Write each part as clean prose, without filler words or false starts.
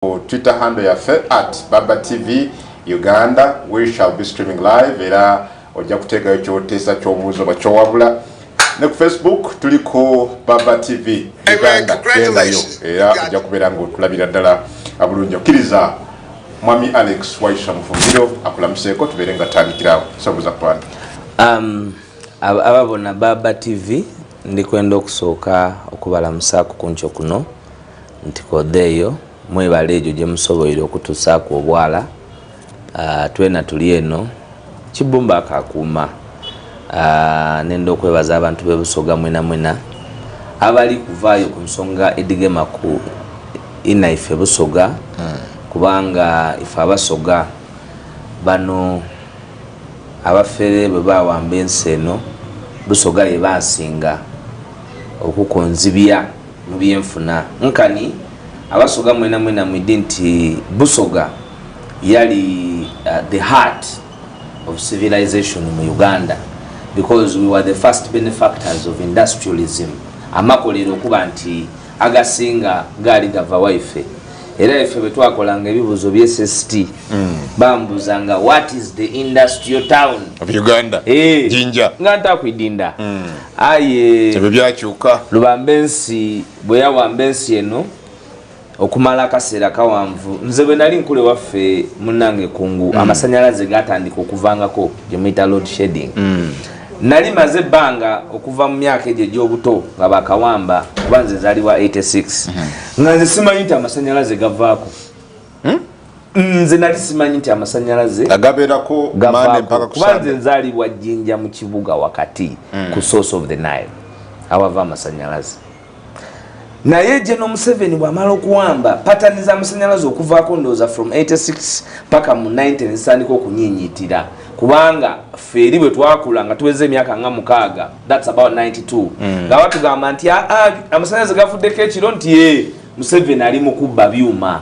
Twitter handle yafe @Baba TV Uganda. We shall be streaming live era ojja kuteekayo kyotesa ky'obuuzo bakyowabula ne ku Facebook tuliko Baba TV Uganda. Era ojja kubeera ng'otulabira ddala abulungi. Okkiriza Mwami Alex Waiswa Mufumbiro akulamuseeko tubeere nga tandikirawo. Sobuza kwana. Ababona Baba TV ndikwenda okusooka okubalamusaako ku nkyo kuno nti kodeeyo mwebale ejo gye musoboire okutusaako obwala twena tuli eno kibumba akakuuma nenda okwebaza abantu bebusoga mwena abali kuvaayo ku nsonga edigema ku inaife busoga kubanga ife abasoga bano abafere bwe bawamba ensi eno busoga ye basinga okukonzibya mu byenfuna nkani abasoga mwena mwidi nti busoga yali the heart of civilization in Uganda because we were the first benefactors of industrialism. Amakolero kuba nti agasinga gali gava waife era ife betwakolanga ebibuzo bye SST bambuzanga what is the industrial town of Uganda jinja nganta kwidinda aye tebe byakyuka lubambensi bwe yawambensi eno okumala akaseera kawanvu nze bwe nali nkule waffe munange kungu amasanyalaze gatandika okuvangako gye muyita load shedding nali maze banga okuva mu myaka egyo egy'obuto nga bakawamba kuba nze nzaliwa 86 nga nze simanyi nti amasanyalaze gavaako nze nali simanyi nti amasanyalaze agabeerako mande mpaka kuba nze nzalibwa Jjinja mu kibuga wakati ku source of the Nile awava amasanyalaze naye General Museveni bw'amala okuwamba patani za amasanyalaze okuvaako ndowooza from 86 paka mu 90 nezitandika okunyinyiitira kubanga feri bwe twakula nga tuweze emyaka nga 6 that's about 92 nga batugamba nti amasanyalaze gavuddeko ekiro nti Museveni ali mu kubba byuma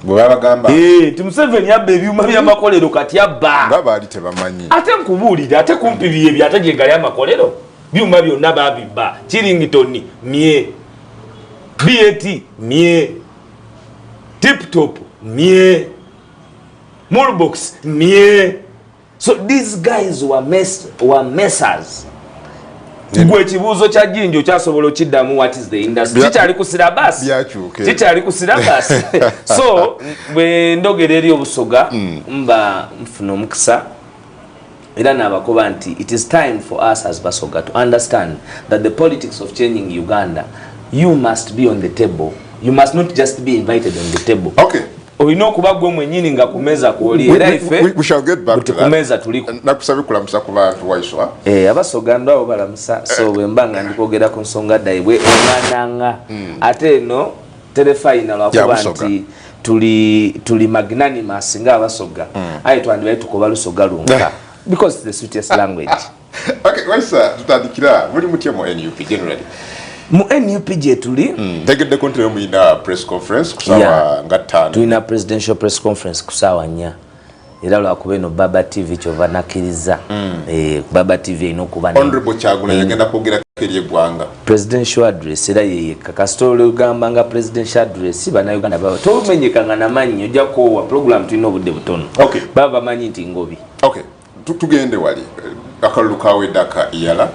bwebagamba nti Museveni yabba ebyuma by'amakolero kati abba nga baali tebamanyi ate nkubuulire ate kumpi byebyo ate gye gali amakolero byuma byonna babibba Kiringitoni mye BAT mie Tip Top mie Moorbox mie. So these guys were messers. Gwe kibuuzo kya Jjinja kyasobola okiddamu what is the industry kikyali ku syllabus kikyali ku syllabus so bwe ndogera eri obusoga mba nfuna omukisa era n'abakoba nti it is time for us as Basoga to understand that the politics of changing Uganda, you must be on the table. You must not just be invited on the table. Okay. Olina okuba gwe mwennyini nga kumeza kwoli era ife we shall get back to that. Kumeza tuliko. Nakusabye kulamusa ku bantu Waiswa. Abasoga ndo abo balamusa so bwe mbanga ndikwogera ku nsonga daibwe omananga ate no telefinal akuba nti tuli magnanimous nga abasoga ayi twandibale tukoba lusoga lunga because it's the sweetest language. Okay, Waiswa tutandikira muri mutye mu NUP generally. Mu NUP je tuli tegedde kontre mu ina press conference kusawa ngatano tuina presidential press conference kusawa nya era lwakuba eno Baba TV kyova nakiriza Baba TV ino kuba honorable Kyagula yagenda kwogera keri eggwanga presidential address era yeye kakastole ugamba nga presidential address bana Uganda baba tomenyekanga namanyi ojja kowa program tulina obudde butono okay baba manyi nti ngobi okay tugende wali akalulu kawe daka EALA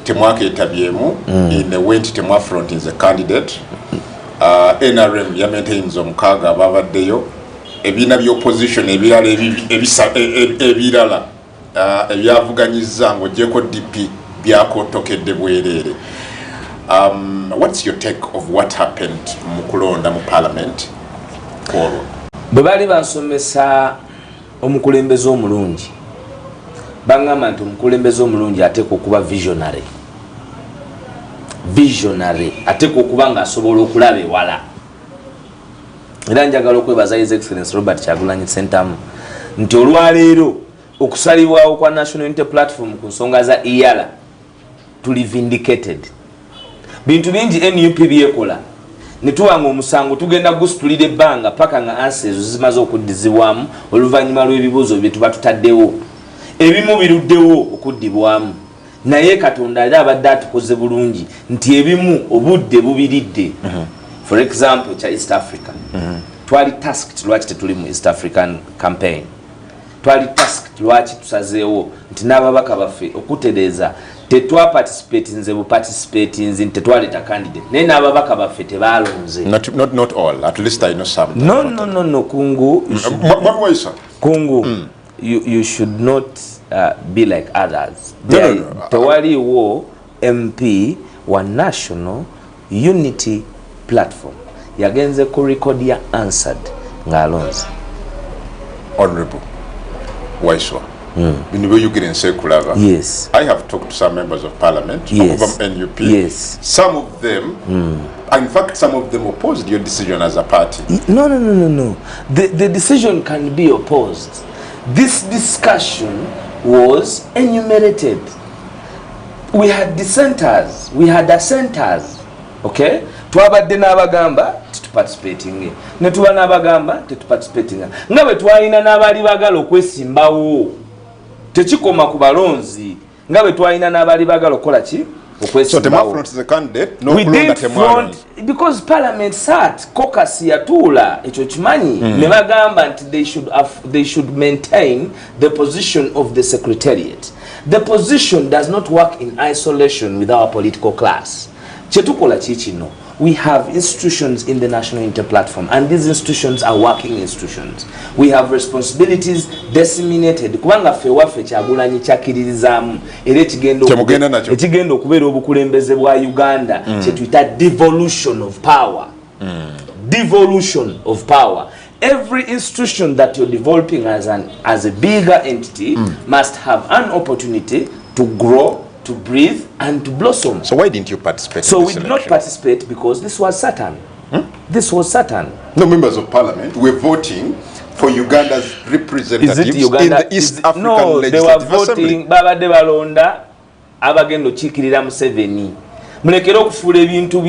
temwake etabyemu in went temwa front is a candidate NRM ya maintains omukaga abavaddeyo ebina byo opposition ebirala ebirala ebyavuganyiza ngo jeko DP byakotokedde bwerere. What's your take of what happened mu kulonda mu parliament Paul bwe bali bansomesa omukulembeze omulungi bangamba nti omukulembeze omulungi ateeka okuba visionary ateeka okuba nga asobola okulaba ewala era njagala okwebaza His Excellency Robert Kyagulanyi Ssentamu nti olwaleero okusalibwawo kwa National Unity Platform ku nsonga za EALA tuli vindicated bintu bingi NUP byekola netuwanga omusango tugenda gusitulira ebbanga paka nga ansi ezo zimaze okuddizibwamu oluvannyuma lw'ebibuuzo bye tuba tutaddewo ebimu biruddewo okuddibwamu naye Katonda ali abadde atukoze bulungi nti ebimu obudde bubiridde for example cha East Africa twali tasked lwaki tetuli mu East African campaign twali tasked lwaki tusazeewo nti n'ababaka baffe okutereeza tetwa participate nze bu participate nze tetwaleta candidate naye n'ababaka baffe tebalonze not all, at least I know some. No kungu kungu you should not be like others. Tewaliwo MP wa National Unity Platform yagenze ku record ya answered ng'alonze. Honorable Waiswa, yes, I have talked to some members of parliament, yes, of NUP. Yes, some of them, in fact, some of them opposed your decision as a party. No. The decision can be opposed. This discussion was enumerated. We had dissenters, we had assenters. Okay? Twabadde n'abagamba tetuparticipating. Ne tuba n'abagamba tetuparticipating. Nga bwe twalina n'abali bagala okwesimbawo. Tekikoma ku balonzi. Nga bwe twalina n'abali bagala okola ki? So Temafront is a candidate, no kulonda Temafront. Because parliament sat, caucus yatula, echo chimanyi, ne bagamba nti they should maintain the position of the secretariat. The position does not work in isolation with our political class. Chetukola chichino. We have institutions in the National Unity Platform, and these institutions are working institutions. We have responsibilities disseminated. Kubanga fewafe kyagulanyi kyakiririzamu era ekigenda okubeera obukulembeze bwa Uganda kyetuyita devolution of power. Devolution of power. Every institution that you're developing as a bigger entity must have an opportunity to grow, to breathe and to blossom. So why didn't you participate? So we did not participate because this was Satan. This was Satan. No, members of parliament were voting for Uganda's representatives in the East African Legislative Assembly. They were voting babadde balonda abagendo chikirira Museveni. Mulekere okufuula ebintu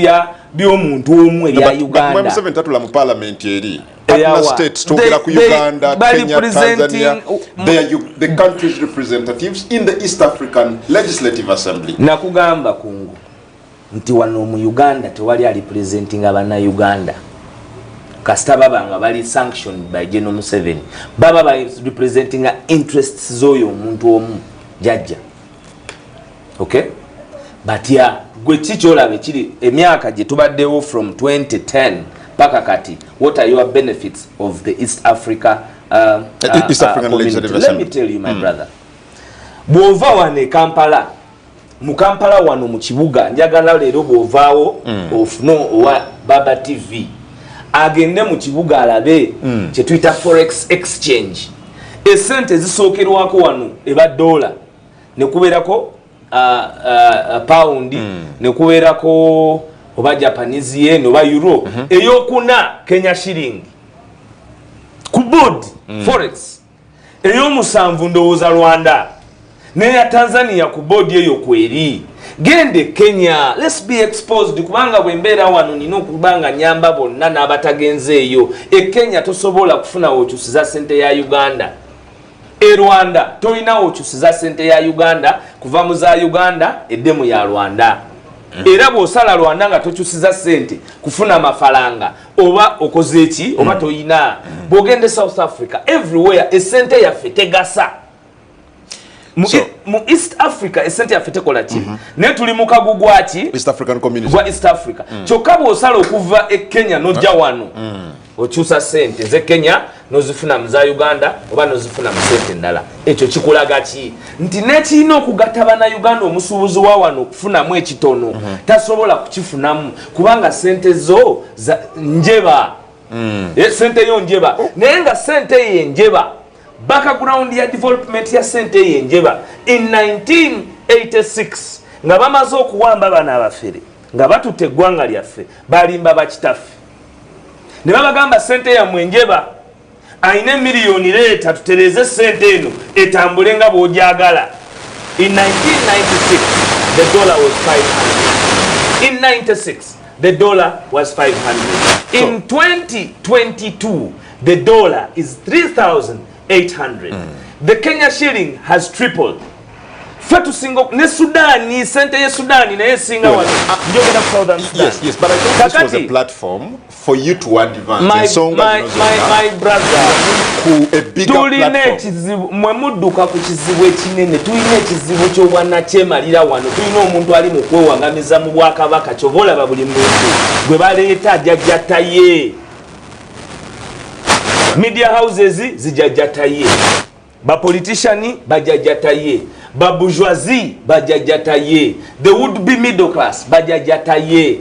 by'omuntu omu ebya Uganda. Museveni tatula mu parliament eri. Partner states tokera ku Uganda, Kenya, Tanzania. They are the country's representatives in the East African Legislative Assembly. Nakugamba kungu nti wano mu Uganda tewali representing abana Uganda. Kasita baba nga bali sanctioned by General Museveni. Baba ba representing interests z'oyo omuntu omu jajja. Okay? But yeah, gwe kikyolabe kiri emyaka gye tubaddewo from 2010 paka kati. What are your benefits of the East African Legislative Assembly? Let me tell you, my brother. Bwova wane Kampala, mu Kampala wano mu kibuga, njagala leero bwovaawo ofno owa Baba TV. Agende mu kibuga alabe kye tuyita forex exchange. Esente zisookerwako wano eba dollar ne kubeerako pound ne kubeerako oba Japanese yen oba euro eyokuna Kenya shilling ku board forex eyomusanvu ndowooza Rwanda neya Tanzania ku board eyo kweri gende Kenya. Let's be exposed kubanga bwembeera wano nina okubanga nyamba bonna n'abatagenzeeyo Kenya tosobola kufuna okyusiza sente ya Uganda. Rwanda toyina okyusiza sente ya Uganda kuva mu za Uganda eddemu ya Rwanda. Era bw'osala Rwanda nga tokyusiza sente kufuna amafaranga oba okoze eki oba toyina. Bw'ogende South Africa everywhere esente yaffe tegasa. Mu East Africa esente yaffe tekola ki naye tuli mu kagugwa ki East African Community gwa East Africa. Kyokka bw'osala okuva Kenya n'ojja wano okyusa sente ze Kenya nozifuna mu za Uganda oba nozifuna mu sente endala. Ekyo kikulaga ki nti nekirina okugatta bana Uganda omusuubuzi wa wano okufunamu ekitono tasobola kukifunamu kubanga sente zo njeba. Sente yo njeba naye nga sente ye njeba background ya development ya sente ye njeba. In 1986 nga bamaze okuwamba bana abafere nga batutte eggwanga lyaffe balimba bakitaffe ne babagamba sente ya mwenjeba aine miliyoni leeta tutereze sente eno etambule nga bw'ojagala. In 1996 the dollar was 500. In 96 the dollar was 500. In 2022 the dollar is 3,800. The Kenya shilling has tripled. Fetu singo ne Sudani sente ye Sudani na singa wano njogera Southern Sudan. Yes, but I think this was a platform for you to advance. My brother, a bigger platform. Mwe mudduka ku kizibu ekinene tulina ekizibu ky'obwana kyemalira wano tulina omuntu ali mu kwewangamiza mu Bwakabaka kyovola ba buli muntu gwe baleeta ajjajjataye media houses zijjajjataye ba politician bajjajjataye ba bourgeoisie bajjajjataye the would be middle class bajjajjataye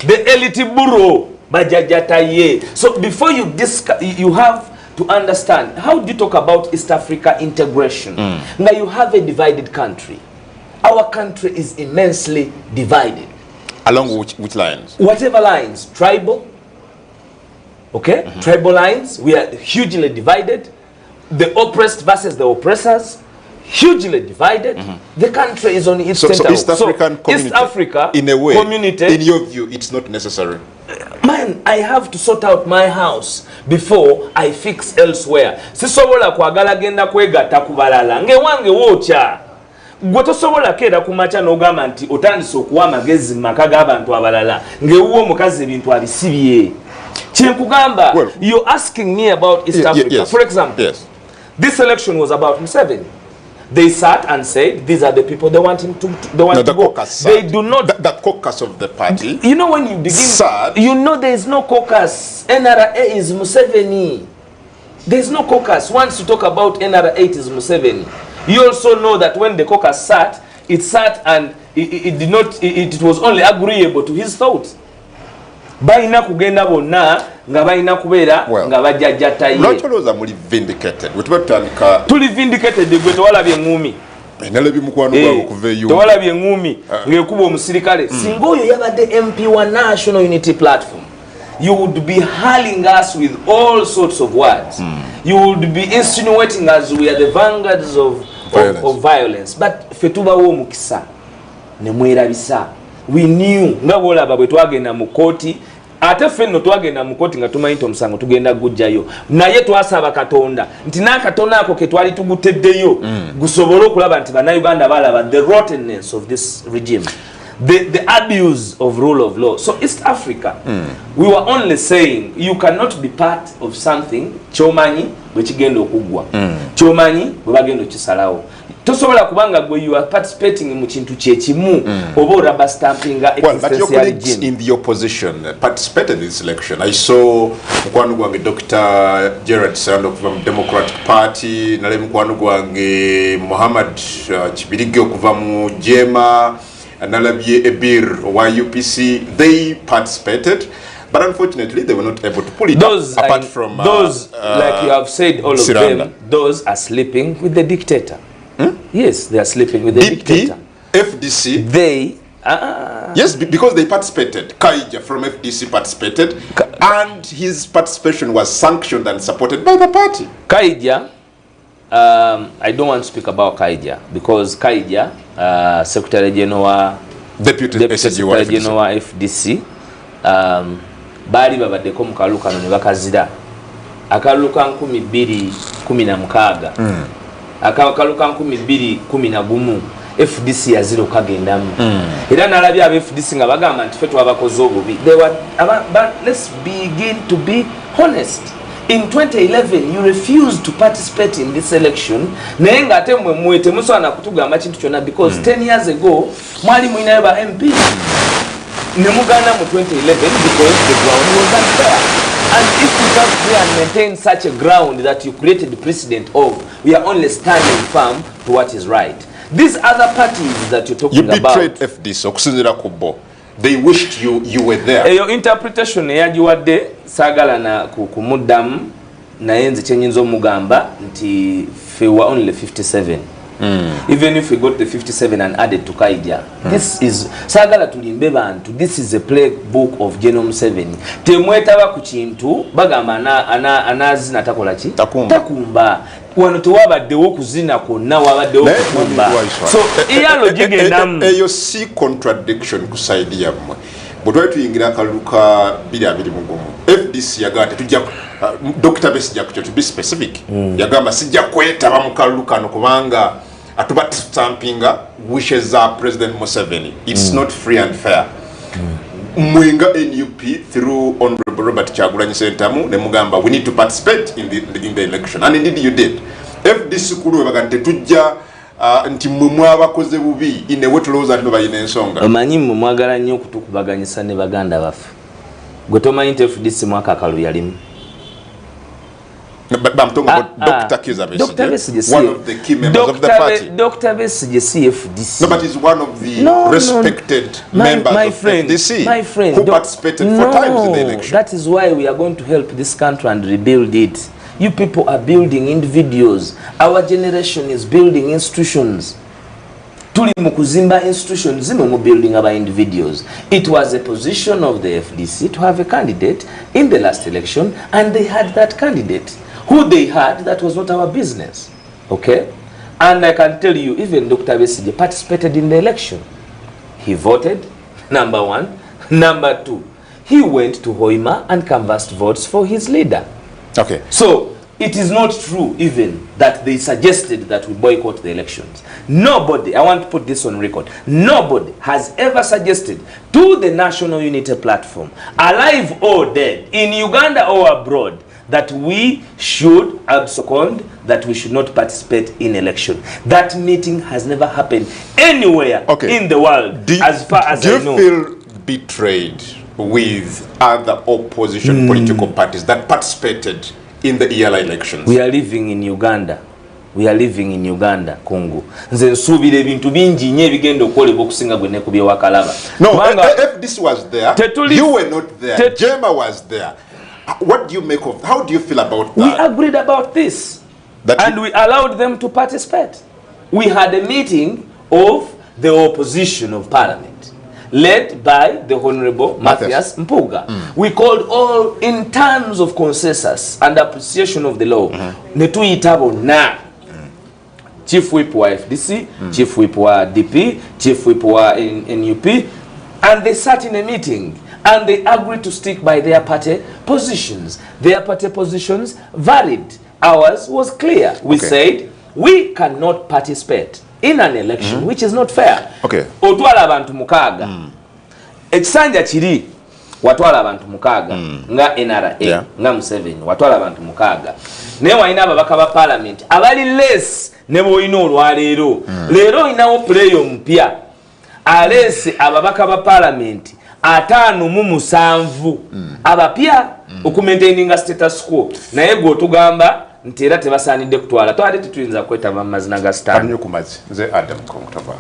the elite bureau bajjajjataye. So before you discuss, you have to understand how do you talk about East Africa integration. Now you have a divided country. Our country is immensely divided. Along which lines? Whatever lines, tribal. Okay, tribal lines. We are hugely divided. The oppressed versus the oppressors, hugely divided. The country is on its center. So East African community, East Africa, in a way, community, in your view, it's not necessary. Man, I have to sort out my house before I fix elsewhere. Sisobola kwagala genda kwegatta kubalala nge wange wocha. Gwe tosobola kera kumacha n'ogamba nti otandise okuwa amagezi mu maka g'abantu abalala nge wuwo omukazi ebintu abisibye. Kyenkugamba, you're asking me about East Africa. Yes. For example, this election was about Museveni. They sat and said, these are the people they want him to go. They do not. The caucus of the party. You know, when you begin, you know there is no caucus. NRA is Museveni. There is no caucus. Once you talk about NRA, it is Museveni. You also know that when the caucus sat, it sat and it did not. It was only agreeable to his thoughts. Baina kugenda bonna nga baina kubeera nga bajjajjataye. Lwaki olowooza muli vindicated? Wetuba tutandika tuli vindicated gwe tewalabye eŋŋumi. Nalabye mukwano gwabo okuva eyo. Tewalabye eŋŋumi ng'ekuba omusirikale. Singa oyo yabadde MP wa National Unity Platform, you would be hurling us with all sorts of words. You would be insinuating us we are the vanguards of violence. But ffe tubawo omukisa ne mwerabisa. We knew nga bolaba bwe twagenda mu kooti ate fenno twagenda mu kooti nga tumanyi omusango tugenda gujjayo naye twasaba Katonda nti n'akatono ako ke twali tuguteddeyo gusobole okulaba nti bannayuganda balaba the rottenness of this regime, the abuse of rule of law. So East Africa, we were only saying you cannot be part of something kyomanyi bwe kigenda okuggwa, kyomanyi bwe bagenda okisalawo. Tosobola kubanga gwe you are participating mu kintu kyekimu oba rubber stamping but your colleagues in the opposition participated in this election. I saw mukwano gwange Dr. Gerard Sando from Democratic Party, nale mukwano gwange Muhammad Kibirige okuva mu Jema, nalabye Ebir wa UPC. They participated, but unfortunately they were not able to pull it those up, apart from those like you have said, all of Siranda. them, those are sleeping with the dictator. Yes, they are sleeping with the dictator. FDC. They yes, because they participated. Kaija from FDC participated, and his participation was sanctioned and supported by the party. Kaija, I don't want to speak about Kaija because Kaija, Secretary General, Deputy Secretary General FDC, bali babaddeko mu kalukano ne bakazira akaluka 2016 akakaluka 2011 FDC ya zero kagendamu era nalabye aba FDC nga bagamba nti fe twabakoze obubi. But let's begin to be honest. In 2011 you refused to participate in this election naye nga ate mwe mwete musana kutugamba kintu kyonna because 10 years ago mwali mwinayo ba MP ne muganda mu 2011 because the ground was unfair. And if we can't play and maintain such a ground that you created the precedent of, we are only standing firm to what is right. These other parties that you're talking about, you betrayed FDC okusinzira ku bo. They wished you were there. Your interpretation yagiwadde sagala na kumuddamu naye nze kyenyinza omugamba nti fe were only 57. Even if we got the 57 and added to Kaija, this is sagala tulimbe bantu. This is a playbook of General Museveni. Temwetaba ku kintu bagamba anazina takola ki takumba wano tewabaddewo kuzina kwonna wabaddewo kukumba. So EALA gigendamu eyo si contradiction ku side yammwe bwe twali tuyingira akaluka 2021 FDC yagamba tetujja Dr. Besigya to be specific yagamba sijja kwetaba mu kalukano kubanga atuba stampinga wishes za President Museveni. It's not free and fair. Mwenga NUP through Honorable Robert Kyagulanyi Ssentamu ne mugamba we need to participate in the election, and indeed you did. If this kulu bagante tujja nti mmwe abakoze bubi inewe tulowooza nti bayina ensonga. Omanyi mmwe mwagala nnyo okutukubaganyisa ne baganda baffe. Gwe tomanyi nti FDC mwaka akalu yalimu. But I'm talking about Dr. Kizza Besigye, one of the key members of the party. Dr. Besigye, CFDC. No, but he's one of the respected members of FDC my friend, who participated 4 times in the election. That is why we are going to help this country and rebuild it. You people are building individuals. Our generation is building institutions. Tuli mukuzimba institutions zino building our individuals. It was a position of the FDC to have a candidate in the last election, and they had that candidate. Who they had, that was not our business. Okay? And I can tell you, even Dr. Besigye participated in the election. He voted, number 1. Number 2, he went to Hoima and canvassed votes for his leader. Okay. So, it is not true even that they suggested that we boycott the elections. Nobody, I want to put this on record, nobody has ever suggested to the National Unity Platform, alive or dead, in Uganda or abroad, that we should abscond, that we should not participate in election. That meeting has never happened anywhere in the world, as far as I know. Do you feel betrayed with other opposition political parties that participated in the EALA elections? We are living in Uganda. We are living in Uganda, Congo. Nze nsubira ebintu bingi nnyo ebigenda okwolebwa okusinga gwe nekubye wakalaba. No, if this was there, you were not there. Jema was there. What do you make of? How do you feel about that? We agreed about this, and we allowed them to participate. We had a meeting of the opposition of parliament, led by the Honorable Mathias Mpuga. We called all in terms of consensus and appreciation of the law. Netuyitabo na Chief Whip wa FDC, Chief Whip wa DP, Chief Whip wa NUP, and they sat in a meeting. And they agreed to stick by their party positions. Their party positions varied. Ours was clear. We said, we cannot participate in an election which is not fair. Otwala abantu mukaga. Ekisanja kiri watwala abantu mukaga. Nga NRA, nga Museveni, watwala abantu mukaga. Ne waina ababaka ba parliament. Abali less ne boyina olwaleero. Leero inawo play ompya. Alesi ababaka ba parliament. 5 abapya okumaintaininga status quo naye gwe otugamba nti era tebasaanidde kutwala twali tetuyinza kwetaba mu mazina ga star kanyo kumazi nze Adam Komutava.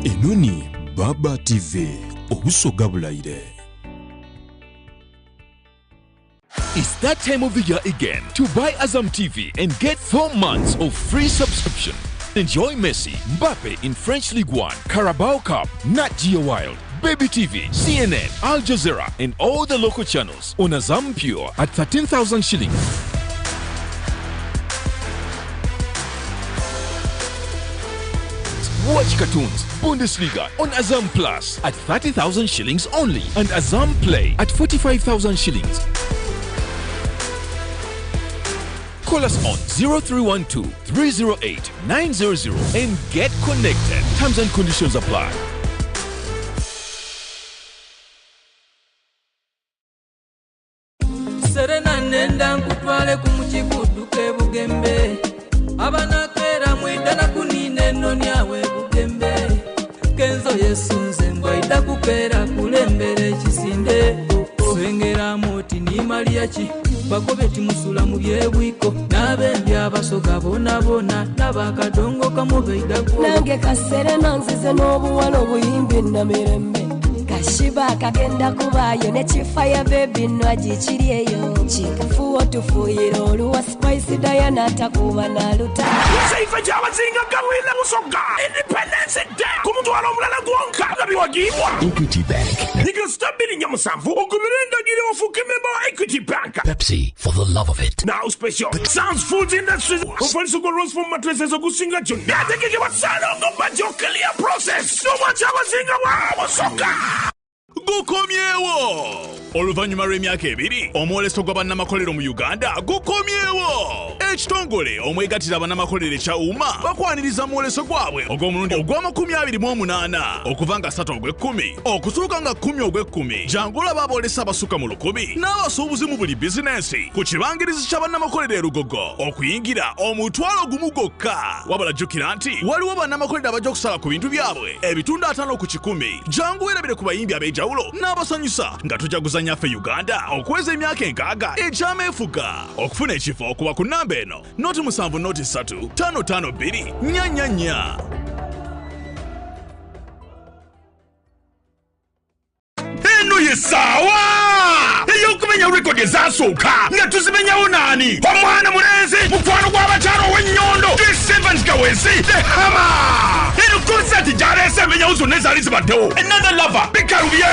Enoni Baba TV obusoga bulayire. It's that time of the year again to buy Azam TV and get 4 months of free subscription. Enjoy Messi, Mbappe in French League 1, Carabao Cup, Nat Geo Wild, Baby TV, CNN, Al Jazeera and all the local channels on Azam Pure at 13,000 shillings. Watch cartoons, Bundesliga on Azam Plus at 30,000 shillings only and Azam Play at 45,000 shillings. Call us on 0312 308 900 and get connected. Terms and conditions apply. Serena nenda nkutwale kumuchikudu kebugembe abanakera mwidana kunine noni awe bugembe kenzo yesunze ngwaida kupera kulembere kisinde swengera moti ni maliachi bakobeti musula mu byebwiko nabendi abasoga bona nabakadongo kamubeida ko nange kaserena nzize n'obuwala obuyimbi namirembe kashiba kagenda kubayo ne chifaya baby no agikiriyeyo Gucci kafuwa tufuyira oluwa Spice Diana takuba na luta Saifa jawazinga gawile musoga Independence Day kumutwala omulala gwonka gabiwagibwa Equity Bank Nika stabili nyamusanvu okumirenda gile ofuke memba wa Equity Bank Pepsi for the love of it Now special Sounds Food Industries Ufanisuko Rose for mattresses okusinga juni Yatekeke wasano Ngobajo clear process No wajawazinga wa musoga Gukomyewo Oluvanyuma lw'emyaka ebiri omwoleso gw'abannamakolero mu Uganda gukomyewo ekitongole omwegattira abannamakolero ekya UMA bakwaniriza mwoleso gwabwe ogw'omulundi ogwa28 okuva nga 3 ogw'ekkumi okutuuka nga 10 ogw'ekkumi jangu laba aboolesa abasukka mu 1,000 n'abasuubuzi mu buli bizinensi ku kibangirizi ky'abannamakolero e Lugogo okuyingira omutwalo gumu gwokka wabula jjukira nti waliwo bannamakolero abajja okusala ku bintu byabwe ebitundu 5 ku 100 jangu weerabire ku bayimbi ab'enjawulo n'abasanyusa nga tujjaguza nyaffe Uganda okuweza emyaka 6 ekyameefuga okufuna ekifo okuba ku nnamba eno noti 7 noti 3 552 nyanyanya eno ye sawa eyokumenya rekodi ezasooka nga tuzimenyawo naani omwana mulenzi mukwano gw'abakyalo ow'ennyondo Evans Gawesi the hammer eno konsati gyaleese emenyawo zonna ezaali zibaddewo another lover bikalubye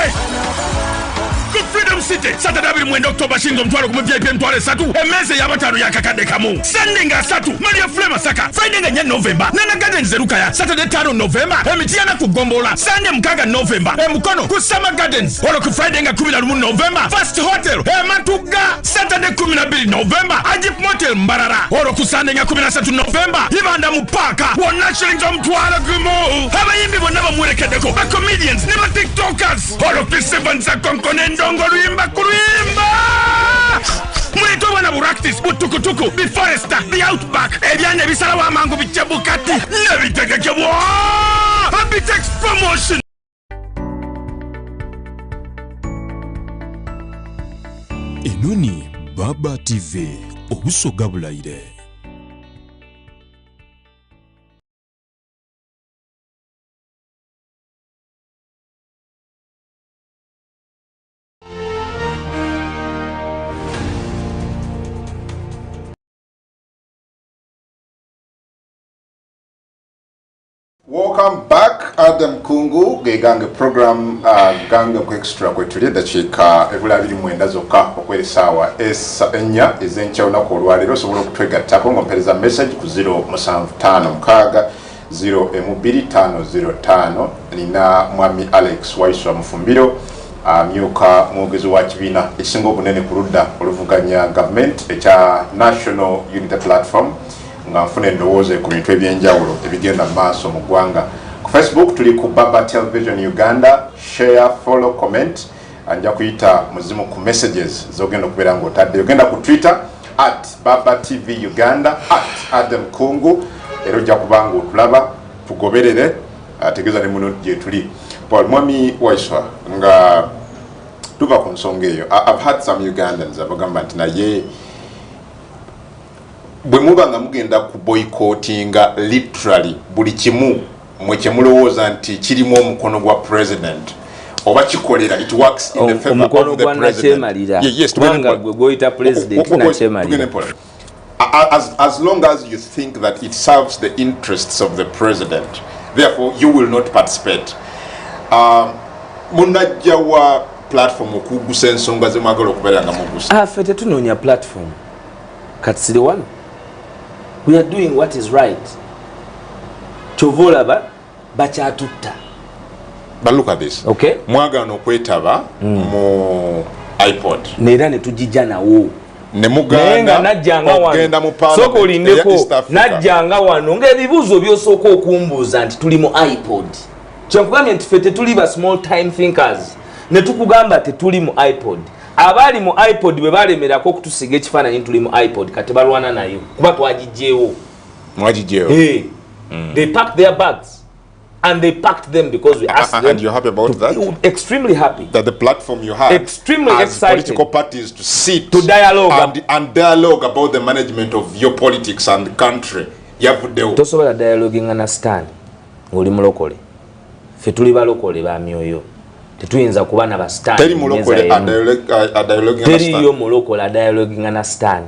Good Freedom City Saturday 29 October shingo mtwalo kumu VIP mtwalo 3 emeze y'abatano yakakadde kamu Sunday nga 3 Maria Flema Saka Friday nga 4 November Nana Gardens Rukaya Saturday 5 November Emitiana ku Gombola Sunday 6 November Emukono ku Summer Gardens Olo ku Friday nga 11 November First Hotel Matuga Saturday 12 November Ajip Motel Mbarara Olo ku Sunday nga 13 November Ibanda mu Paka Wonna shillings mtwalo gumu abayimbi bonna bamuwerekeddeko ba comedians ne ba TikTokers Olo ku 7 za konkone Ndongo luimba kulimba Mwito wana buraktis Butukutuku Be Forester Be Outback Ebyane bisala wa mangu bichebukati Nebitegekebwa Habitex Promotion Enoni Baba TV Obusoga bulayire Welcome back, Adam Kungu, Gange program, Gange Extra Kwetuli, the Chika, Evulavili Mwenda Zoka, Okweli Sawa, Enya, Ezencha Unako Waliro, so we'll trigger a tapo, Mpeleza message, Kuziro Musanv Tano, Mkaga, 0 Emubiri Tano 05, Nina Mwami Alex Waiswa Mufumbiro, Myuka Mugezu Wachibina, Isingo Bunene Kuruda, Oluvuganya Government, Echa National Unity Platform, nga mfune ndowooza ku bintu ebyenjawulo ebigenda maaso mu ggwanga. Ku Facebook tuli ku Baba Television Uganda, share, follow, comment, anja kuyita muzimu ku messages zogenda okubeera ng'otadde. Ogenda ku Twitter @BabaTV Uganda @Adam Kungu era ojja kubanga otulaba tugoberere ategeeza ne muno gye tuli. Paul Mwami Waiswa nga tuva ku nsonga eyo. I've had some Ugandans abagamba nti naye bwe muba nga mugenda ku boycottinga literally buli kimu mwe kyemulowooza nti kirimu omukono gwa president oba kikolera it works in the favor of the president. Yes, as long as you think that it serves the interests of the president, therefore you will not participate. Munajja wa platform okugusa ensonga ze mwagala okubeera nga mugusa. Ffe tetunoonya platform kati siri wano. We are doing what is right. Chovolaba bachatutta. But look at this. Okay. Mwagano kwetaba mu iPod. Nera ne tujija nawo. Ne muganda najjanga wano. Mu parliament. Soko lindeko najjanga wano ng'ebibuuzo byosooka okumbuuza nti tuli mu iPod. Kyenkugambye nti ffe tetuli ba small time thinkers. Ne tukugamba tetuli mu iPod. Abali mu iPod bwe balemerako okutusiga ekifaananyi tuli mu iPod kati balwana nayo kuba twagijjeewo. Mwagijjeewo. Hey. They packed their bags and they packed them because we asked them. And you're happy about that? Extremely happy. That the platform you have extremely as excited political parties to sit to dialogue and dialogue about the management of your politics and the country. Yavuddewo. Tosobola dialoguing understand. Oli mulokole. Ffe tuli balokole ba myoyo. tetuyinza kuba na bastan teri mulokole dialogue teriyo mulokole dialogue na stan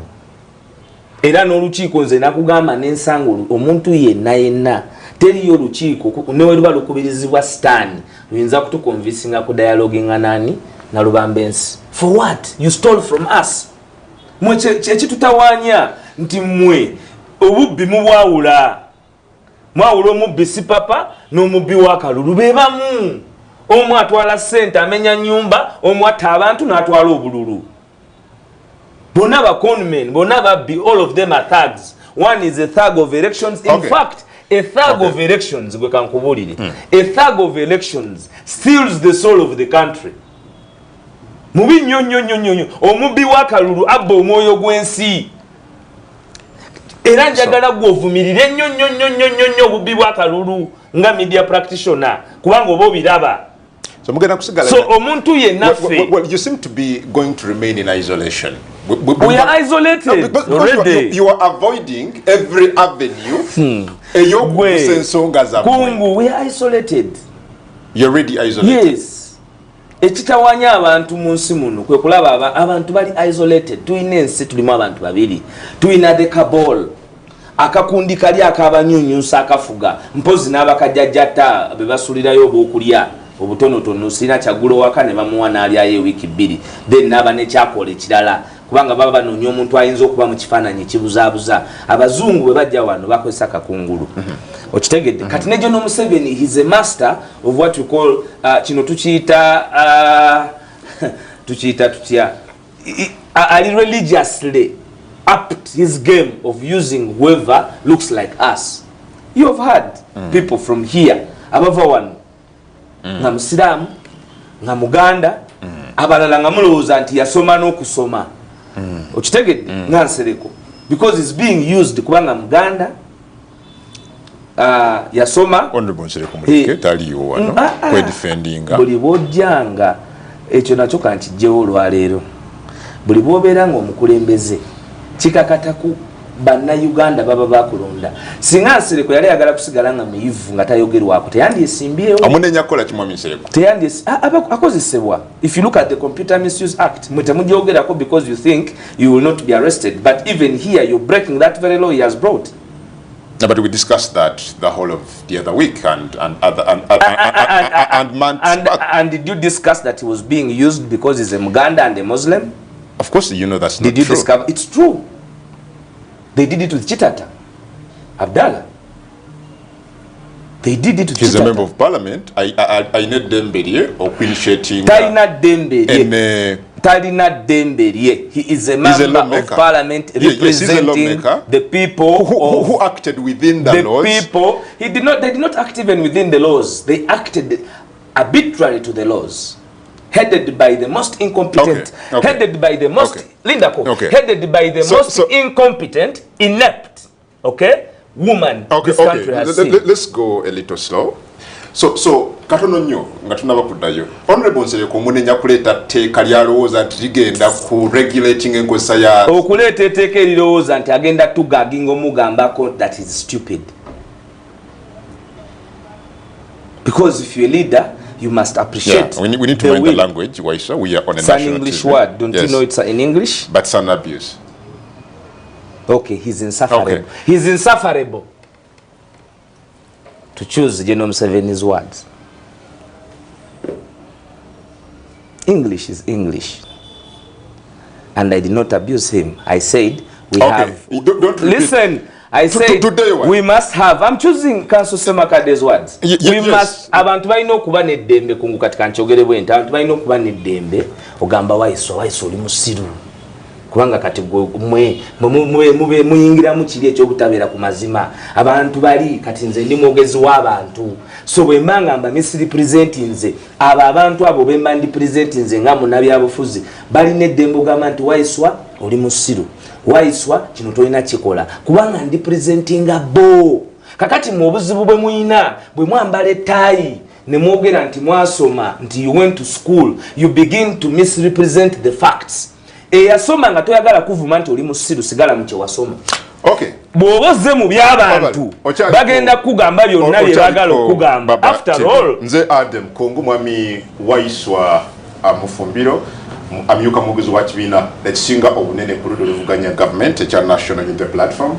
era n'olukiiko nze nakugamba n'ensanga omuntu yenna teriyo olukiiko newe luba lukubirizibwa stan luyinza kutukonvinsinga ku dialogue nga nani na Lubambensi. For what? You stole from us. Mwe ekitutawanya nti mwe obubbi mubwawula omubbi si papa n'omubbi wa kalulu bebamu. Omu atwala ssente amenya nyumba, omu atta abantu n'atwala obululu. Bonna ba conmen, bonna babbi, all of them are thugs. One is a thug of elections. In fact, a thug of elections, gwe kankubulire. A thug of elections steals the soul of the country. Mubi nnyo omubbi wa kalulu abba omwoyo gw'ensi. Era njagala gwovumirire nnyo obubbi bwa kalulu nga media practitioner kubanga oba obiraba. So mugenda kusigala. So omuntu yenna ffe. Well, you seem to be going to remain in isolation. We are isolated already. You are avoiding every avenue. Kungu, we are isolated. You're already isolated. Yes. Ekitawanya abantu mu nsi muno kwe kulaba abantu bali isolated. Tuyina ensi tulimu abantu babiri. Tuyina the cabal. Akakundi kali akabanyunyusa akafuga. Mpozi n'abakajjajjata be basulirayo obwokulya. Obutonotono sina kyagulo waka ne bamuwa n'alyayo wiki 2. Then n'aba ne kyakola ekirala. Kubanga baba banoonya omuntu ayinza okuba mu kifaananyi kibuzaabuza. Abazungu bwe bajja wano bakozesa kakungulu. Okitegedde. Kati ne John Museveni, he's a master of what you call kino tukiyita tutya ali religiously upped his game of using whoever looks like us. You have had people from here abava wano nga Musiraamu nga Muganda abalala nga mulowooza nti yasoma n'okusoma. Okitegedde nga Nsereko because it's being used kubanga Muganda yasoma honorable Nsereko muleke taliyo wano kwe defendinga buli bwojjanga ekyo nakyo kankijjewo olwaleero buli bwobeera ng'omukulembeze kikakataku banna Uganda baba bakulonda singa Nsereko yali ayagala kusigala nga muyivu nga tayogerwako teyandyesimbyewo amunenya kukola kimwami Nsereko akozesebwa. If you look at the Computer Misuse Act mutemugyogerako because you think you will not be arrested, but even here you're breaking that very law he has brought. No, but we discussed that the whole of the other week and months back. And did you discuss that he was being used because he's a Muganda and a Muslim? Of course, you know that's not true. Did you discover? It's true. They did it with Chitata Abdallah. They did it with He's Chitata. a member of parliament. I need Dembele or initiating. Talina Dembele. He is a member of parliament representing the people who acted within the laws. People. They did not act even within the laws. They acted arbitrary to the laws. Headed by the most incompetent, headed by the most headed by the most incompetent, inept, woman this country has seen. Let's go a little slow. So katono nnyo nga tunaba kuddayo. Honorable Nsereko munenya kuleeta tteeka lyalowooza nti ligenda ku regulating enkozesa ya okuleeta etteeka erirowooza nti agenda tugaginga omugambako that is stupid. Because if you're a leader, you must appreciate. We need to mind the language, Waiswa. We are on a it's national an English TV. word. Don't you know it's in English? But it's an abuse. Okay, he's insufferable. He's insufferable. To choose General Museveni's words. English is English. And I did not abuse him. I said we have... Don't listen. I said we must have. I'm choosing Council Semakade's words. We must. Abantu balina okuba n'eddembe kungu katika nkyogere bwente. Abantu balina okuba n'eddembe ogamba Waiswa oli musiru. Kubanga kati mwe muyingiramu kiri ekyobutabeera ku mazima. Abantu bali kati nze ndi mwogezi w'abantu. So bwe mangamba misrepresentinze abo abantu abo be mandi presentinze nga munnabyabufuzi balina eddembe ogamba nti Waiswa oli musiru. Waiswa kino tolina kikola kubanga ndi presentinga bo kakati mu obuzibu bwe muyina bwe mwambala ettaayi ne mwogera nti mwasoma nti you went to school, you begin to misrepresent the facts. Eyasoma nga toyagala kuvuma nti oli musiru sigala mu kye wasoma. Okay. Bwoboze mu by'abantu bagenda kugamba byonna bye bagala okugamba. After all, nze Adam Kongo mwami Waiswa Mufumbiro amyuka mugizi wa kibiina ekisinga obunene ku ludda oluvuganya government ekya National Unity Platform.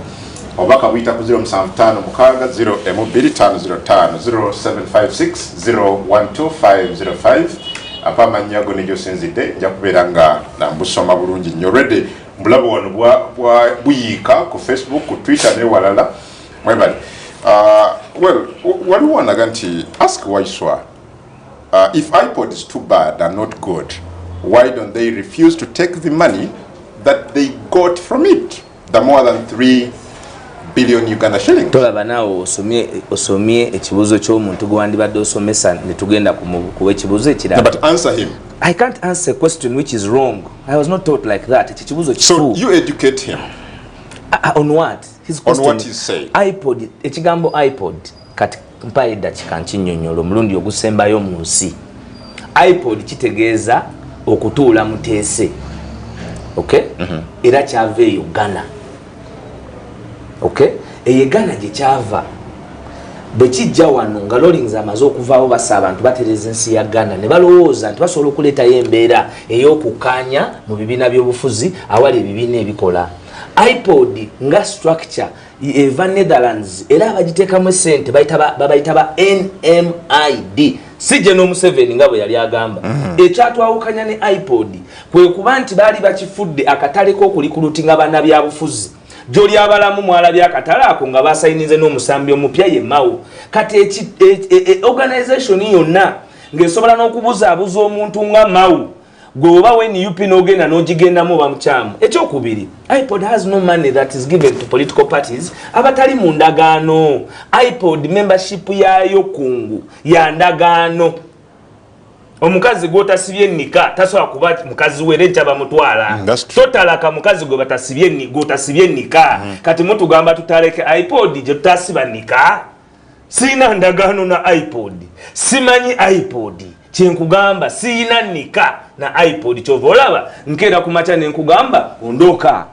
Obaka wita ku 0756-012-505 apamanyago nejo senzide nja kubeera nga nambusoma bulungi nnyo already mbulabo wano buyika ku Facebook ku Twitter ne walala mwebali waliwo wanaga nti ask Waiswa if iPod is too bad and not good, why don't they refuse to take the money that they got from it, the more than 3 billion Uganda shillings? Tolaba nawo osomye ekibuzo ky'omuntu gwandibadde osomesa ne tugenda kuwe ekibuzo ekirala. But answer him. I can't answer a question which is wrong. I was not taught like that. Ekibuzo kifu. So you educate him. On what? His question. On what he's saying. iPod, ekigambo iPod kati mpaye dakika nkinyonyolo mulundi ogusembayo mu nsi. iPod kitegeeza okutuula muteese. Okay? Era kyava e Uganda. Okay? Uganda gye kyava. Bwe kijja wano nga Rawlings amaze okuvaawo basa abantu batereza ensi ya Uganda ne balowooza nti basobola okuleetayo embeera ey'okukkaanya mu bibiina by'obufuzi awali ebibiina ebikola. iPod nga structure eva Netherlands era abagiteekamu essente babayita ba NMID si General Museveni nga bwe yali agamba. Ekyatwawukanya ne iPod kwe kuba nti baali bakifudde akatale k'okulikulutinga bannabyabufuzi. Joli abalamu mwalabya akatale ako nga basayinize n'omusambi omupya ye Mao. Kati organization yonna ng'esobola n'okubuzaabuza omuntu nga Mao goba when UP n'ogenda n'ogigendamu bamukyamu. Ekyokubiri, iPod has no money that is given to political parties abatali mu ndagaano. iPod membership yayo kungu ya ndagaano. Omukazi gotasibye nika tasobola kuba mukazi were nkyaba mutwala. Totalaka mukazi gwe batasibye gotasibye nika. Kati mutugamba tutaleke iPod gye tutasiba nika. Sina ndagaano na iPod. Simanyi iPod. Kyenkugamba sina nika na iPod kyova olaba nkeera kumacha ne nkugamba ondoka.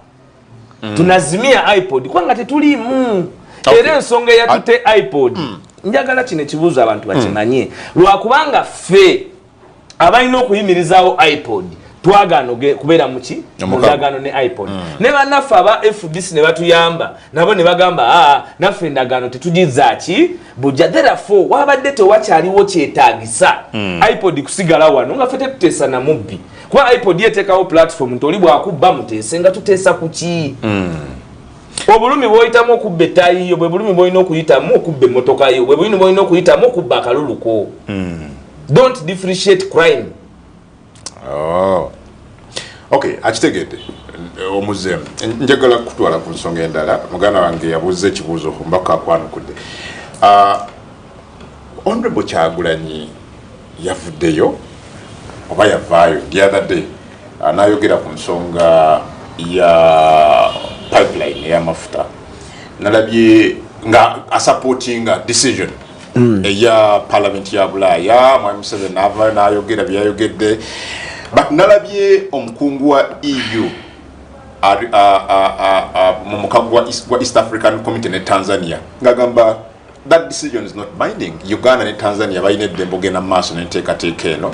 Tunazimia iPod kwanga tetulimu. Era ensonga yatute iPod. Njagala kino ekibuuzo abantu bakimanye. Lwakubanga ffe abalina okuyimirizaawo iPod twagaano kubeera muki mundagaano ne iPod. Ne bannaffe aba FBC ne batuyamba nabo ne bagamba naffe endagaano tetugizaaki bujja. Therefore wabadde tewakyaliwo kyetaagisa iPod kusigala wano nga ffe tetuteesa na mubbi kuba iPod yeteekawo platform nti oli bwakubba muteese nga tuteesa ku ki? Obulumi bw'oyitamu okubba ettaayi yo bwe bulumi bw'olina okuyitamu okubba emmotoka yo bwe bulumi bw'olina okuyitamu okubba akaluluko. Don't differentiate crime. Oh. Okay, akitegedde omuzemu njagala kutwala ku nsonga endala muganda wange yabuuza ekibuuzo mbaka akwanukudde. Honorable Kyagulanyi yavuddeyo oba yavaayo the other day n'ayogera ku nsonga ya pipeline ey'amafuta nalabye nga asupportinga decision eya parliament ya Bulaaya mwami Museveni n'avaayo n'ayogera byayogedde. But nalabye omukungu wa EU mu mukago wa East African Community ne Tanzania ngagamba that decision is not binding. Uganda ne Tanzania bayina eddembe ogenda maaso n'enteekateeka eno.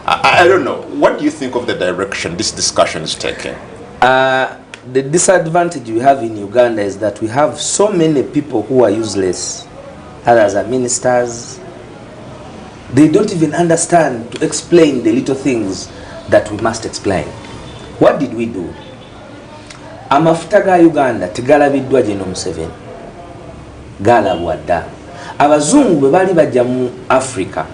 I don't know. What do you think of the direction this discussion is taking? The disadvantage we have in Uganda is that we have so many people who are useless. Others are ministers. They don't even understand to explain the little things that we must explain. What did we do? Amafuta ga Uganda tegalabiddwa General Museveni. Galabwa dda. Abazungu bwe bali bajja mu Africa.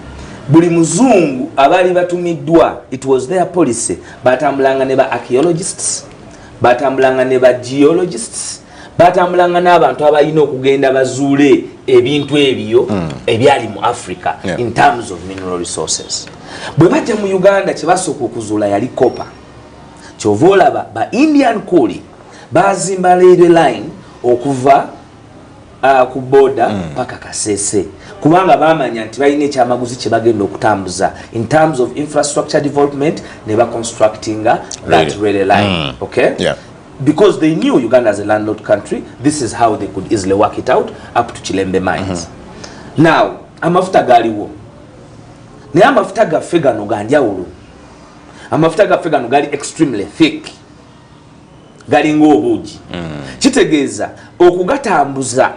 Buli muzungu abali batumiddwa, it was their policy. Batambulanga ne ba archaeologists, batambulanga ne ba geologists, batambulanga n'abantu abalina okugenda bazuule ebintu ebyo ebyali mu Africa in terms of mineral resources. Bwe bajja mu Uganda kye basooka okuzuula yali copper. Kyova olaba ba Indian Kuli bazimba railway line okuva ku border paka Kasese kubanga bamanya nti balina ekyamaguzi kye bagenda okutambuza in terms of infrastructure development ne ba constructinga that railway line. Okay? because they knew Uganda as a landlord country, this is how they could easily work it out up to Chilembe mines. Now, amafuta galiwo. Ne amafuta gaffe gano ganjawulo. Amafuta gaffe gano gali extremely thick. Gali ng'obuugi. Kitegeeza okugatambuza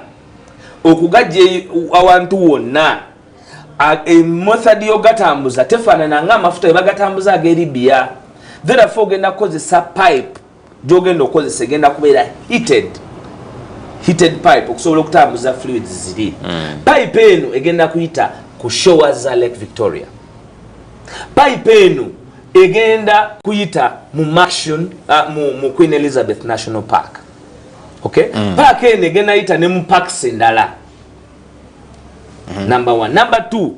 okugajje awantu wonna method yogatambuza tefaanana nga amafuta ebagatambuza ag'Eribia. Therefore ogenda kukozesa pipe gy'ogenda okukozesa egenda kubeera heated pipe okusobola okutambuza fluids ziri. Pipe eno egenda kuyita ku showers za Lake Victoria. Pipe eno egenda kuyita mu Maction mu Queen Elizabeth National Park. Okay? Park eno egenda yita ne mu parks endala. Number 1. Number 2,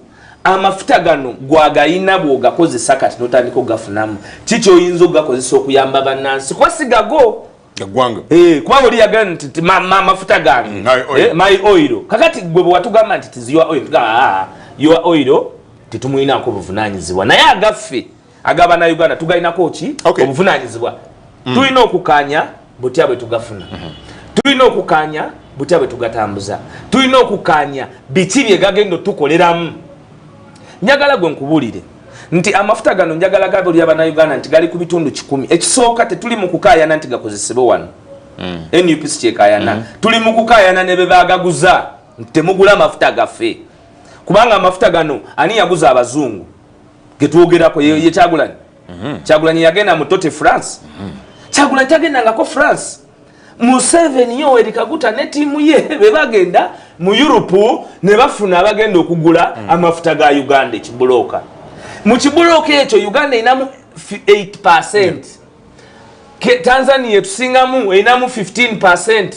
amafuta gano gwagayina bw'ogakozesa kati n'otandika okugafunamu. Kiki oyinza okugakozesa okuyamba bannansi? Kwasigago Gagwanga. Kuba oli yagala nti mafuta gange. My oil. Kakati gwe bwe watugamba nti tizi your oil. Your oil titumuyinako obuvunaanyizibwa. Naye agaffe agaba Uganda tugalinako ki obuvunaanyizibwa. Tulina okukanya butya bwe tugafuna. Tulina okukanya butya bwe tugatambuza. Tulina okukanya biki bye gagenda tukoleramu. Njagala gwe nkubulire nti amafuta gano njagala gabuli Uganda nti gali ku bitundu 10. Ekisooka tetuli mu kukaayana nti gakozesebwe wano. NUPC kyekaayana. Tuli mu kukaayana ne be baagaguza nti temugula amafuta gaffe. Kubanga amafuta gano ani yaguza abazungu? Getwogerako ye Kyagulanyi. Kyagulanyi yagenda mu Tote France. Kyagulanyi tagendangako France. Museveni Yoweri Kaguta ne tiimu ye be bagenda mu Europe ne bafuna abagenda okugula amafuta ga Uganda ekibuloka. Mu kibuloka ekyo Uganda inamu 8%. Tanzania tusingamu inamu 15%.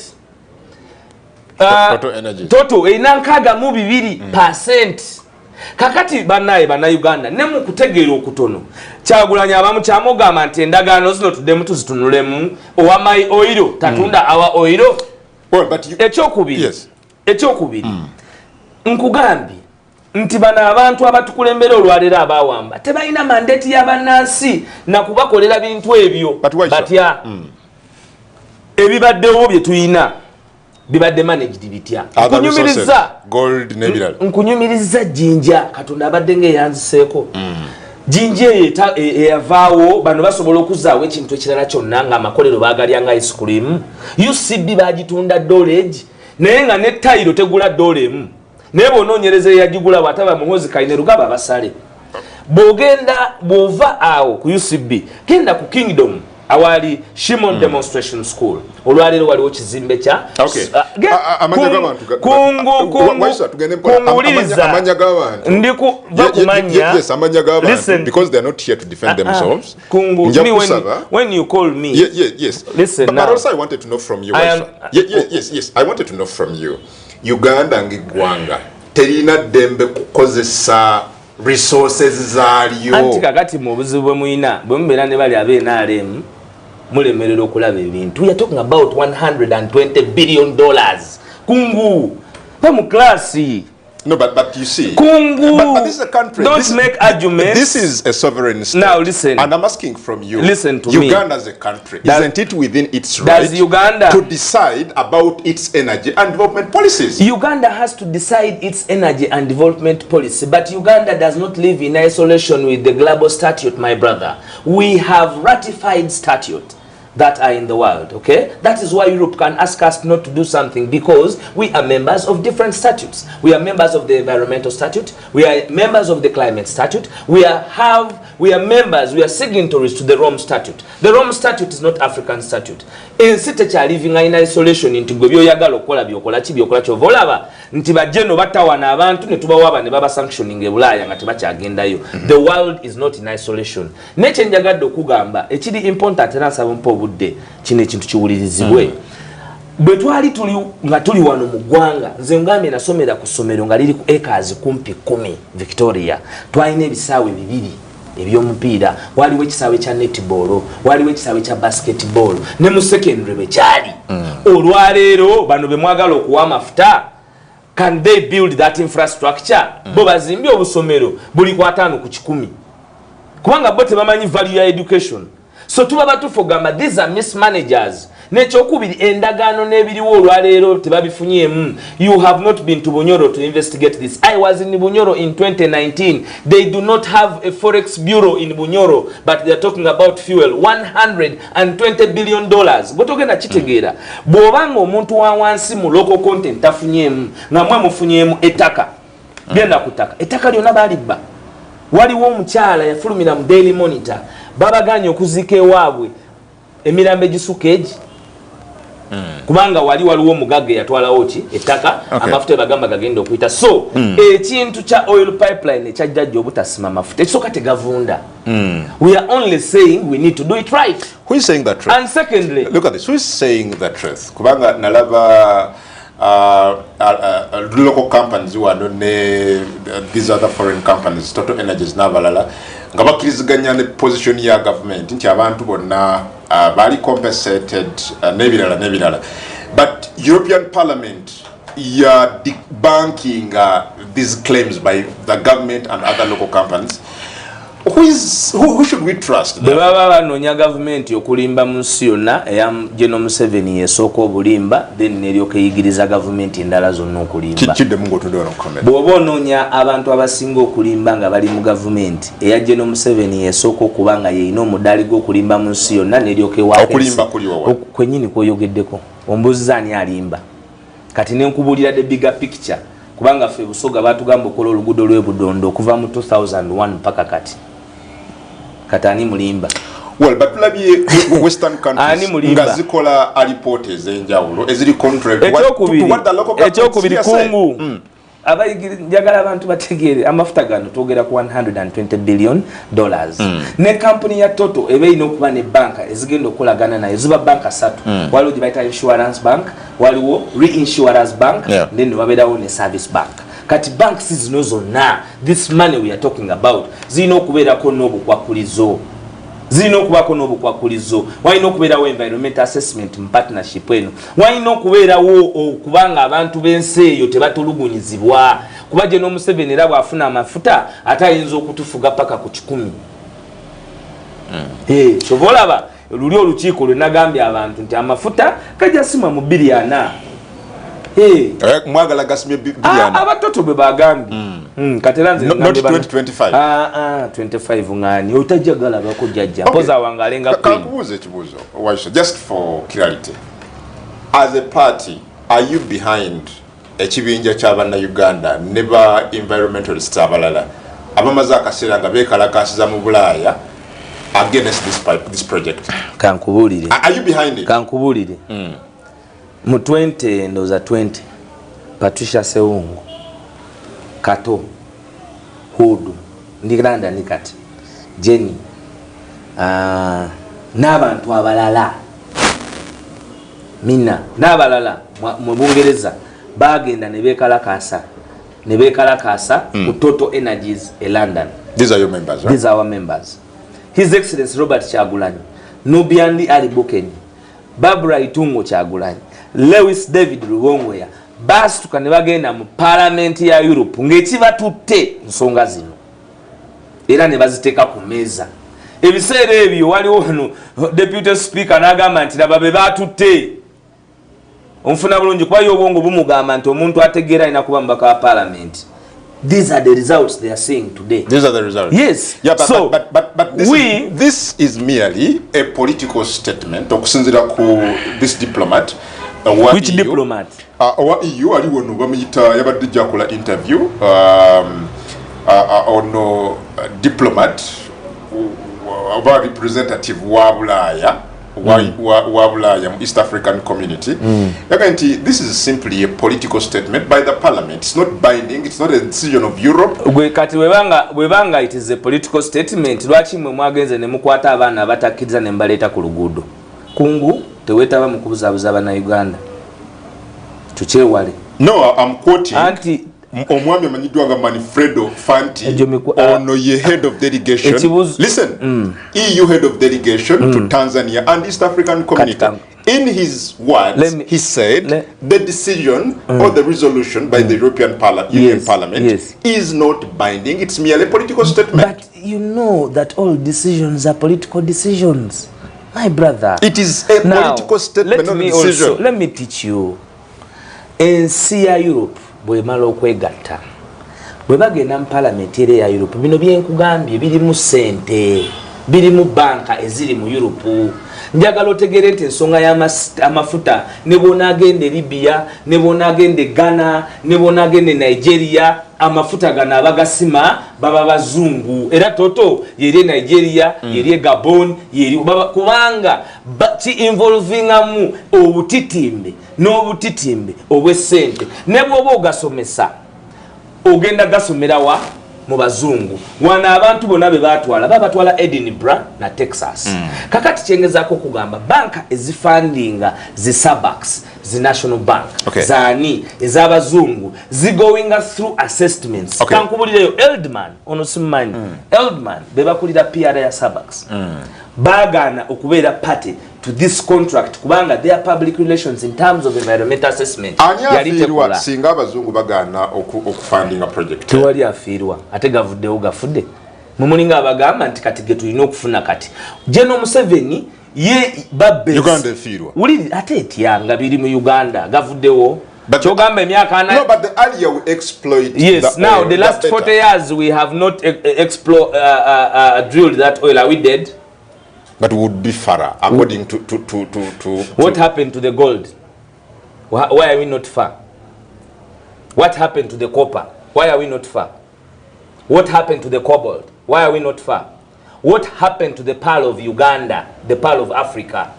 Total energy. Total inankaga mu 2%. Kakati banaye Uganda ne mu kutegeera okutono. Kyagulanyi abamu kyamugamba nti endagaano zino tuddemu tuzitunulemu owa my oil tatunda awa oil. Well, but you... Ekyokubiri. Nkugambye nti bana abantu abatukulembera olwalera abawamba tebalina mandate y'abannansi na kubakolera bintu ebyo. Batya ebibaddewo bye tuyina bibadde managed bitya. Nkunyumiriza gold nebirala. Nkunyumiriza Jinja Katonda abadde ngeyanziseeko. Jinja eyavaawo bano basobola okuzaawo ekintu ekirala kyonna nga amakolero baagalyanga ice cream. UCB bagitunda dolage naye nga ne tayiro tegula dolemu. Naye bw'onoonyereza eyagigula bw'ataba muhozi Kainerugaba abasale. Bw'ova awo ku UCB genda ku Kingdom awali Shimon Demonstration School. Olwalero waliwo kizimbe kya amanya g'abantu ndiku bakumanya. Yes, amanya g'abantu because they are not here to defend themselves. When you call me, yes. Listen, but also I wanted to know from you. Yes. I wanted to know from you. Uganda ngigwanga terina dembe kukozesa resources zaalyo. Anti kakati mu buzibu bwe muyina bwe mubeera ne bali ab'NRM mulemerera okulaba ebintu. We are talking about $120 billion. Kungu pa mu klasi. No, but you see, Kungu, but this is a country. Don't make arguments. This is a sovereign state. Now listen, and I'm asking from you. Listen to Uganda as a country, isn't it within its right Uganda to decide about its energy and development policies? Uganda has to decide its energy and development policy, but Uganda does not live in isolation with the global statute, my brother. We have ratified statute that are in the world, okay? That is why Europe can ask us not to do something, because we are members of different statutes. We are members of the environmental statute. We are members of the climate statute. We are members, we are signatories to the Rome statute. The Rome statute is not African statute. Ensi living in isolation into byoyagala okola byokola kyova olaba nti bajeno batawana abantu ne tubawaba ne baba sanctioning e Bulaya nga tebakyagendayo. The world is not in isolation. Nekye njagadde okugamba ekiri important era nsaba mpo obudde kino ekintu kiwulirizibwe. Bwe twali tuli wano mu ggwanga nze ngambye nasomera ku ssomero nga liri ku acres kumpi 10 Victoria. Twalina ebisaawe 2 ebyomupiira, waliwo ekisaawe kya netball, waliwo ekisaawe kya basketball, ne mu secondary bwe kyali. Olwaleero bano be mwagala okuwa amafuta, can they build that infrastructure? Bo bazimbye obusomero buli ku 5 ku 10. Kubanga bo tebamanyi value ya education. So tuba batufogamba, these are mismanagers. nekyokubiri endagaano n'ebiriwo olwaleero tebabifunyemu. You have not been to Bunyoro to investigate this. I was in Bunyoro in 2019. They do not have a forex bureau in Bunyoro, but they are talking about fuel. $120 billion. Botogenda kitegeera. Bw'obanga omuntu wa wansi mu local content tafunyemu nga mwe mufunyemu ettaka. Genda kutaka. Ettaka lyonna balibba. Waliwo omukyala yafulumira mu Daily Monitor. Babaganye okuziika ewaabwe emirambo gisuka egi. Kubanga waliwo omugagga yatwalawo ki ettaka amafuta bagamba gagenda okuyita. So ekintu kya oil pipeline ekyajjajja obutasima mafuta ekisooka tegavunda. We are only saying we need to do it right. Who is saying that truth? And secondly, look at this. Who is saying the truth? Kubanga nalaba local companies who are known these other foreign companies, Total Energies n'abalala nga bakkiriziganya ne position ya government nti abantu bonna bali compensated n'ebirala. But European Parliament are debunking these claims by the government and other local companies. Who should we trust? Baba banoonya government okulimba mu nsi yonna eya General Museveni yesooka obulimba then neryoka eyigiriza government endala zonna okulimba. Bw'oba onoonya abantu abasinga okulimba nga bali mu government eya General Museveni yesooka okuba nga yeyina omudaali gw'okulimba mu nsi yonna neryoka ewaako okulimba kuliwa kwennyini kw'oyogeddeko ombuuziza ani alimba kati nenkubulira the bigger picture kubanga ffe Busoga batugamba okola oluguudo lw'Ebudondo okuva mu 2001 mpaka katani mulimba. Well, but tulabye Western countries nga zikola report ezenjawulo eziri contrary to what the local government kungu abayigiriza abantu bategeere amafuta gano togera ku $120 billion. Ne company ya Total ebeeyina okuba ne banka ezigenda okolagana nayo ziba banka 3. Waliwo gye bayita insurance bank, waliwo reinsurance bank, then wabeerawo ne service bank. Kati banks zino zonna this money we are talking about zirina okubeerako n'obukwakulizo. Walina okubeerawo environmental assessment mu partnership eno. Walina okubeerawo okubanga abantu b'ensi eyo tebatulugunyizibwa. Kuba General Museveni era bw'afuna amafuta ate ayinza okutufuga paka ku 10. Kyova olaba luli olukiiko lwe nagambye abantu nti amafuta kajja simwa mu $4 billion. Mwagala gasimye biliana abatoto be bagambye kateranze not 2025 25 ngani otajagala bako jajja poza wangalenga kankubuze ekibuzo Waiswa, just for clarity, as a party are you behind ekibinja ky'abana Uganda never environmentalists abalala abamaze akaseera nga beekalakasiza mu Bulaaya against this project? Kankubulire, are you behind it? Kankubulire mu 20 Patricia Sewungu Kato Hudu Ndiganda Nikati Jenny n'abantu abalala Mina n'abalala mu Bungereza bagenda ne beekalakasa ku Total Energies e London. These are your members, right? These are our members. His Excellency Robert Kyagulanyi, Nubiandi Ali Bukeni, Barbara Itungo Kyagulanyi, Lewis David Luwongweya basituka ne bagenda mu Parliament ya Europe ng'ekibatutte nsonga zino era ne baziteeka ku meeza. Ebiseera ebyo waliwo wano Deputy Speaker n'agamba nti laba be batutte omufuna bulungi kuba y'obwongo bumugamba nti omuntu ategeera alina kuba mubaka wa Parliament. These are the results they are seeing today. These are the results. Yes. Yeah, but this is merely a political statement. Okusinzira ku this diplomat. Which EU, diplomat? Our EU aliwo no bamuyita yabadde jakola interview ono diplomat wa representative wa Bulaaya wa Bulaaya mu East African community. This is simply a political statement by the parliament. It's not binding. It's not a decision of Europe. Kati webanga it is a political statement. Lwaki mwe mwagenze ne mukwata abaana abatakkiriza ne mbaleeta ku luguudo. Kungu tewetaba mu kubuzaabuza abana Uganda. Tukyewale. No, I'm quoting omwami amanyiddwa nga Manfredo Fanti ono ye head of delegation. Listen, EU head of delegation to Tanzania and East African community. In his words, he said the decision or the resolution by the European Parliament is not binding. It's merely a political statement. But you know that all decisions are political decisions. My brother, it is a political statement, not a decision. Let me teach you. Ensi ya Europe bwe mala okwegatta bwe bagenda mu parliament ya Europe bino byenkugambye biri mu sente biri mu banka eziri mu Europe. Njagala otegere nti ensonga y'amafuta ne bona agende Libya ne bona agende Ghana ne bona agende Nigeria amafuta gana abagasima baba bazungu era toto yeri Nigeria yeri Gabon yeri kubanga ki involving amu obutitimbe n'obutitimbe obwesente ne bwoba ogasomesa ogenda gasomera wa mu bazungu wana abantu bonna be batwala babatwala Edinburgh na Texas. Kakati kyengezaako kugamba banka ezifundinga zi Starbucks zi National Bank zani ez'abazungu going through assessments. Kankubulireyo Eldman ono simanyi Eldman bebakulira PR ya Starbucks bagana okubeera party to this contract kubanga their public relations in terms of environmental assessment yalitekulwa singa abazungu bagana okufundinga project tewali afiirwa ate gavuddewo gafudde mumulinga abagamba nti kati getulina okufuna kati General Museveni ye babbe Uganda efiirwa uliri ate etyanga biri mu Uganda gavuddewo chogamba emyaka ana. No, but the area we exploit. Yes, now the last 40 years we have not drilled that oil. Are we dead? But would be far according to what happened to the gold? Why are we not far? What happened to the copper? Why are we not far? What happened to the cobalt? Why are we not far? What happened to the pearl of Uganda, the pearl of Africa?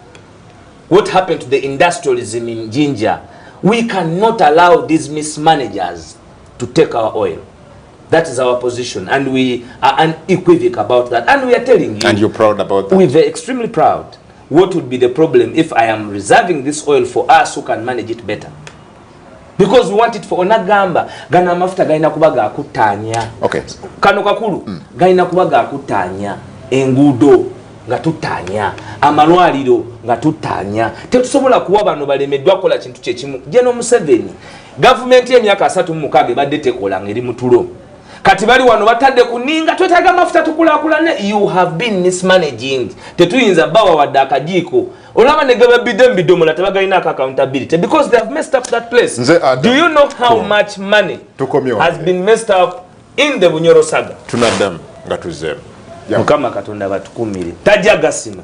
What happened to the industrialism in Ginger? We cannot allow these mismanagers to take our oil. That is our position, and we are unequivocal about that. And we are telling you. And you're proud about that? We're extremely proud. What would be the problem if I am reserving this oil for us who can manage it better? Because we want it for onagamba. Gana mafuta gaina kubaga akutanya. Okay. Kano kakulu. Gaina kubaga akutanya. Engudo. Nga tutanya amalwaliro nga tutanya tetusobola kuwa bano balemeddwa kola kintu kyekimu. General Museveni government y'emyaka 36 badde tekola ngeri mutulo kati bali wano batadde kuninga twetaaga mafuta tukulakulane. You have been mismanaging. Tetuyinza bawa wadde akajiiko olaba ne gababidde mbidomola tebagalina accountability because they have messed up that place. Do you know how much money has been messed up in the Bunyoro saga? Tunaddamu nga tuzzeemu. Mukama Katonda batukumire tajja gasima.